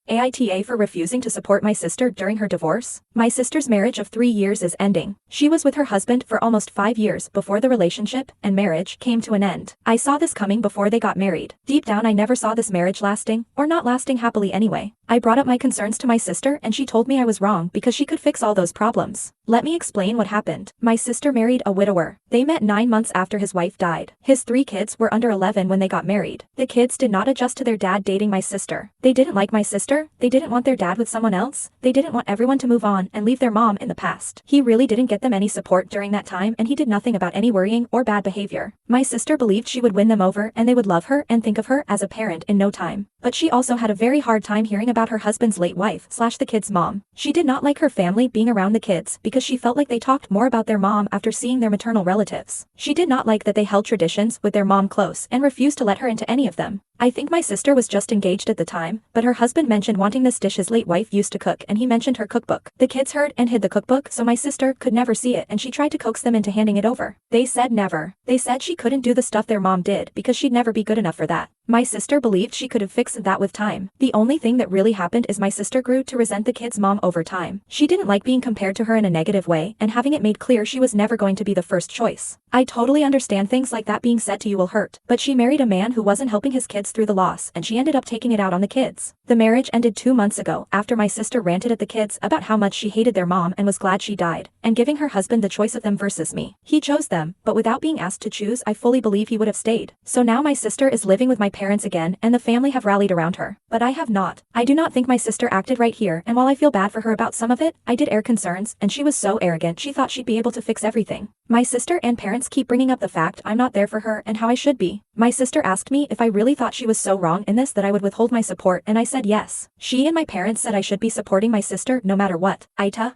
AITA for refusing to support my sister during her divorce. My sister's marriage of 3 years is ending. She was with her husband for almost 5 years before the relationship and marriage came to an end. I saw this coming before they got married. Deep down I never saw this marriage lasting, or not lasting happily anyway. I brought up my concerns to my sister and she told me I was wrong because she could fix all those problems. Let me explain what happened. My sister married a widower. They met 9 months after his wife died. His 3 kids were under 11 when they got married. The kids did not adjust to their dad dating my sister. They didn't like my sister, they didn't want their dad with someone else, they didn't want everyone to move on and leave their mom in the past. He really didn't get them any support during that time and he did nothing about any worrying or bad behavior. My sister believed she would win them over and they would love her and think of her as a parent in no time. But she also had a very hard time hearing about her husband's late wife / the kids' mom. She did not like her family being around the kids because she felt like they talked more about their mom after seeing their maternal relatives. She did not like that they held traditions with their mom close and refused to let her into any of them. I think my sister was just engaged at the time, but her husband mentioned wanting this dish his late wife used to cook and he mentioned her cookbook. The kids heard and hid the cookbook so my sister could never see it and she tried to coax them into handing it over. They said never. They said she couldn't do the stuff their mom did because she'd never be good enough for that. My sister believed she could have fixed that with time. The only thing that really happened is my sister grew to resent the kids' mom over time. She didn't like being compared to her in a negative way and having it made clear she was never going to be the first choice. I totally understand things like that being said to you will hurt, but she married a man who wasn't helping his kids through the loss and she ended up taking it out on the kids. The marriage ended 2 months ago after my sister ranted at the kids about how much she hated their mom and was glad she died, and giving her husband the choice of them versus me. He chose them, but without being asked to choose I fully believe he would have stayed. So now my sister is living with my parents again and the family have rallied around her. But I have not. I do not think my sister acted right here and while I feel bad for her about some of it, I did air concerns and she was so arrogant she thought she'd be able to fix everything. My sister and parents keep bringing up the fact I'm not there for her and how I should be. My sister asked me if I really thought she was so wrong in this that I would withhold my support and I said yes. She and my parents said I should be supporting my sister no matter what. AITA.